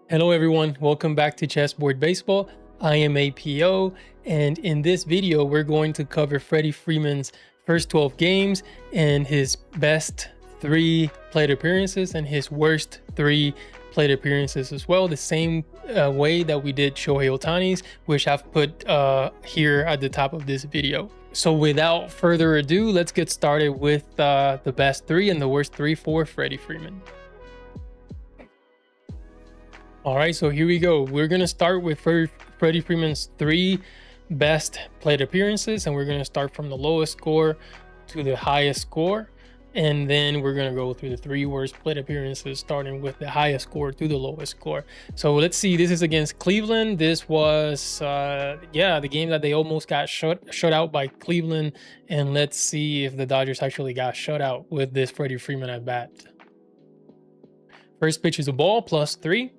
Hello everyone, welcome back to Chessboard Baseball. I am APO, and in this video we're going to cover Freddie Freeman's first 12 games and his best 3 plate appearances and his worst 3 plate appearances as well, the same way that we did Shohei Ohtani's, which I've put here at the top of this video. So without further ado, let's get started with the best 3 and the worst 3 for Freddie Freeman. All right, so here we go. We're going to start with Freddie Freeman's 3 best plate appearances, and we're going to start from the lowest score to the highest score. And then we're going to go through the 3 worst plate appearances, starting with the highest score to the lowest score. So let's see, this is against Cleveland. This was, the game that they almost got shut out by Cleveland. And let's see if the Dodgers actually got shut out with this Freddie Freeman at bat. First pitch is a ball, +3.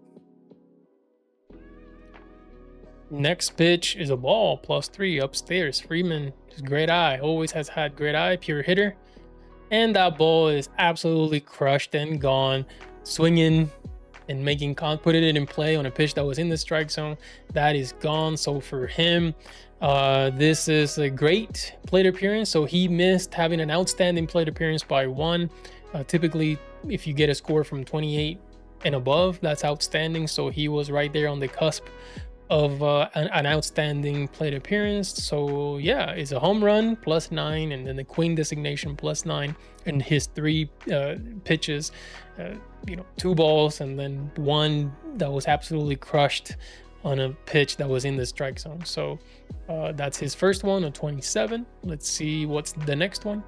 Next pitch is a ball, +3 upstairs. Freeman, just great eye, always has had great eye, pure hitter. And that ball is absolutely crushed and gone. Swinging and putting it in play on a pitch that was in the strike zone. That is gone. So for him, this is a great plate appearance. So he missed having an outstanding plate appearance by 1. Typically, if you get a score from 28 and above, that's outstanding. So he was right there on the cusp of an outstanding plate appearance. So yeah, it's a home run +9, and then the Queen designation +9, and his 3 pitches, 2 balls and then 1 that was absolutely crushed on a pitch that was in the strike zone. So that's his first one, a 27. Let's see what's the next one.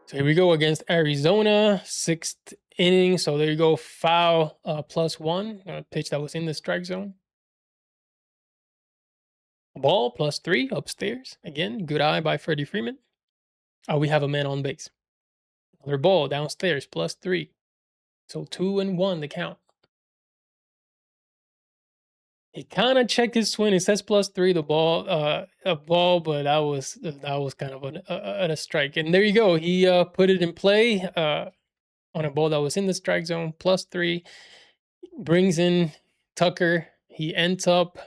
So here we go against Arizona, 6th inning. So there you go, foul, +1, a pitch that was in the strike zone. Ball +3 upstairs. Again, good eye by Freddie Freeman. We have a man on base. Another ball downstairs, +3. So 2-1 the count. He kind of checked his swing. It says +3, the ball, a ball, but that was kind of a strike. And there you go. He put it in play on a ball that was in the strike zone, +3. Brings in Tucker. He ends up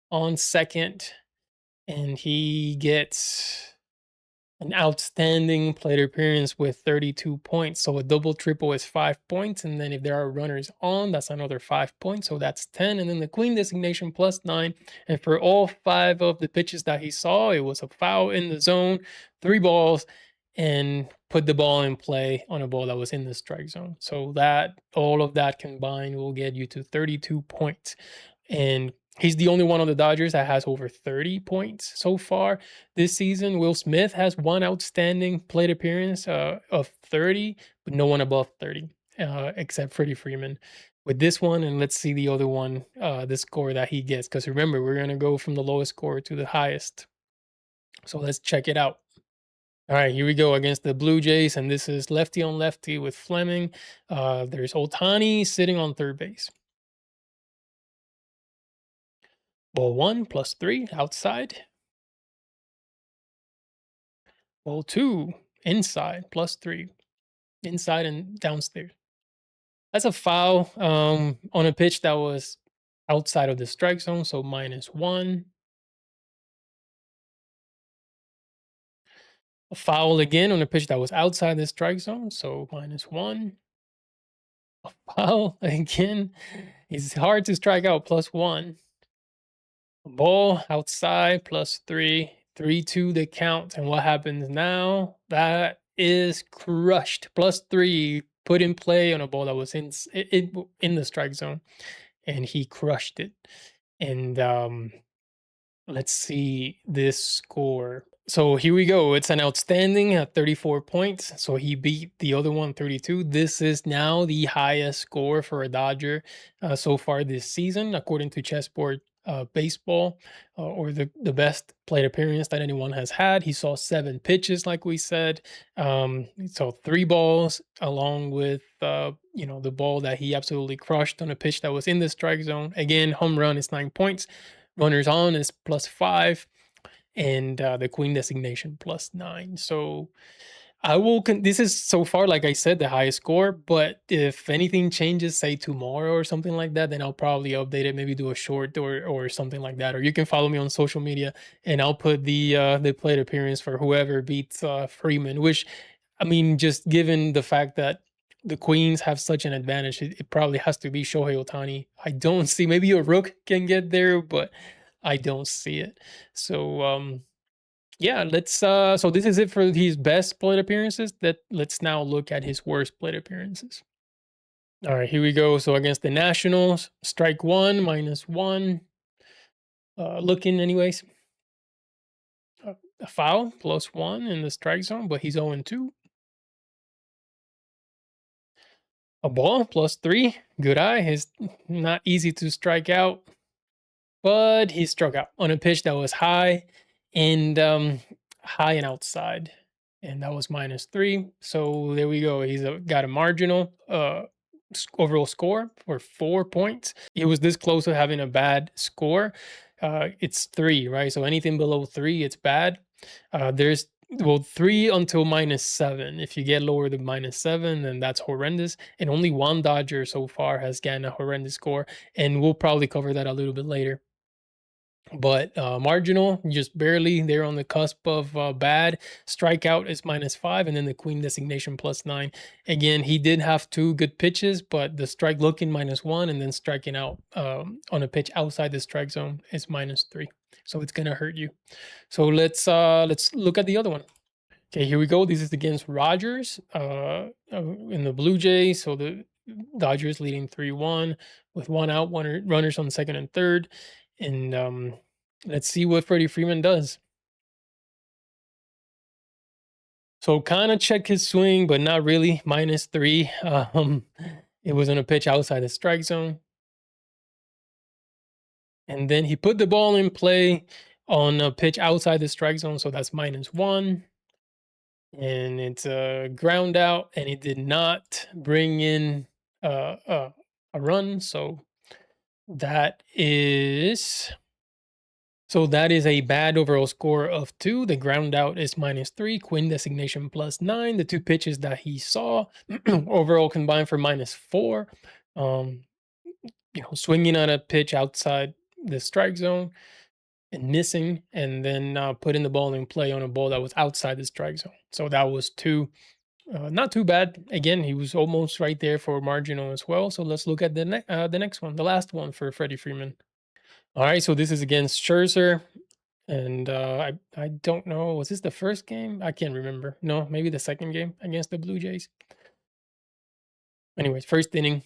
on second, and he gets an outstanding plate appearance with 32 points. So a double triple is 5 points, and then if there are runners on, that's another 5 points, so that's 10. And then the Queen designation +9, and for all 5 of the pitches that he saw, it was a foul in the zone, 3 balls, and put the ball in play on a ball that was in the strike zone. So that all of that combined will get you to 32 points. And he's the only one on the Dodgers that has over 30 points so far this season. Will Smith has 1 outstanding plate appearance of 30, but no one above 30 except Freddie Freeman with this one. And let's see the other one, the score that he gets, because remember, we're going to go from the lowest score to the highest. So let's check it out. All right, here we go against the Blue Jays, and this is lefty on lefty with Fleming. There's Ohtani sitting on third base. Ball 1 +3 outside. Ball 2 inside +3, inside and downstairs. That's a foul on a pitch that was outside of the strike zone, so -1. A foul again on a pitch that was outside the strike zone, so -1. A foul again. It's hard to strike out, +1. A ball outside +3, 3-2 the count. And what happens now? That is crushed. +3 put in play on a ball that was in the strike zone, and he crushed it. And let's see this score. So here we go. It's an outstanding at 34 points. So he beat the other one 32. This is now the highest score for a Dodger so far this season, according to Chessboard Baseball, or the best plate appearance that anyone has had. He saw 7 pitches, like we said. He saw 3 balls, along with the ball that he absolutely crushed on a pitch that was in the strike zone. Again, home run is 9 points. Runners on is +5, and the Queen designation +9. So I will. This is so far, like I said, the highest score. But if anything changes, say tomorrow or something like that, then I'll probably update it. Maybe do a short or something like that. Or you can follow me on social media, and I'll put the plate appearance for whoever beats Freeman. Which, I mean, just given the fact that the Queens have such an advantage, it probably has to be Shohei Ohtani. I don't see. Maybe a Rook can get there, but I don't see it. So yeah, let's so this is it for his best plate appearances. That let's now look at his worst plate appearances. All right, here we go. So against the Nationals, strike one, -1. Looking anyways. A foul, +1 in the strike zone, but he's 0-2. A ball, +3. Good eye. It's not easy to strike out, but he struck out on a pitch that was and high and outside, and that was -3. So there we go. He's got a marginal overall score for 4 points. He was this close to having a bad score. It's 3, right? So anything below 3, it's bad. There's well 3 until -7. If you get lower than -7, then that's horrendous. And only one Dodger so far has gotten a horrendous score, and we'll probably cover that a little bit later. But marginal, just barely. They're on the cusp of bad. Strikeout is -5, and then the Queen designation +9. Again, he did have 2 good pitches, but the strike looking -1, and then striking out on a pitch outside the strike zone is -3. So it's gonna hurt you. So let's look at the other one. Okay, here we go. This is against Rogers in the Blue Jays. So the Dodgers leading 3-1 with 1 out, runners on second and third. And let's see what Freddie Freeman does. So kind of check his swing, but not really. -3. It was on a pitch outside the strike zone. And then he put the ball in play on a pitch outside the strike zone. So that's -1. And it's a ground out, and it did not bring in a run. That is that is a bad overall score of 2. The ground out is -3. Quinn designation +9. The 2 pitches that he saw overall combined for -4. Swinging on a pitch outside the strike zone and missing, and then putting the ball in play on a ball that was outside the strike zone. So that was 2. Not too bad. Again, he was almost right there for marginal as well. So let's look at the next one, the last one for Freddie Freeman. All right, so this is against Scherzer, and I don't know. Was this the first game? I can't remember. No, maybe the second game against the Blue Jays. Anyways, first inning,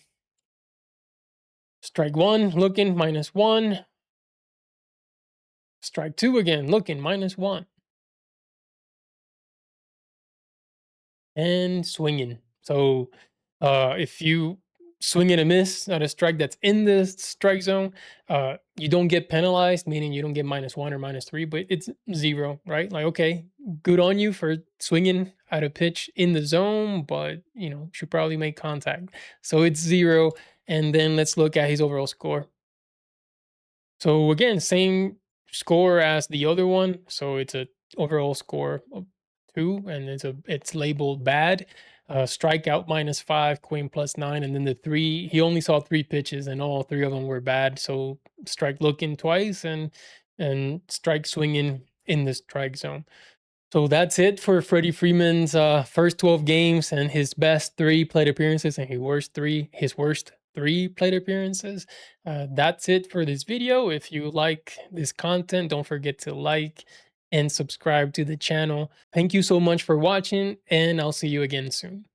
strike 1, looking -1. Strike 2 again, looking -1. And swinging. So if you swing and a miss at a strike that's in the strike zone, you don't get penalized, meaning you don't get -1 or -3, but it's 0, right? Like, okay, good on you for swinging at a pitch in the zone, but should probably make contact. So it's 0. And then let's look at his overall score. So again, same score as the other one. So it's a overall score of 2, and it's labeled bad. Strikeout -5, Queen +9, and then the 3. He only saw 3 pitches, and all 3 of them were bad. So strike looking twice, and strike swinging in the strike zone. So that's it for Freddie Freeman's first 12 games and his best 3 plate appearances and his worst 3 plate appearances. That's it for this video. If you like this content, don't forget to like and subscribe to the channel. Thank you so much for watching, and I'll see you again soon.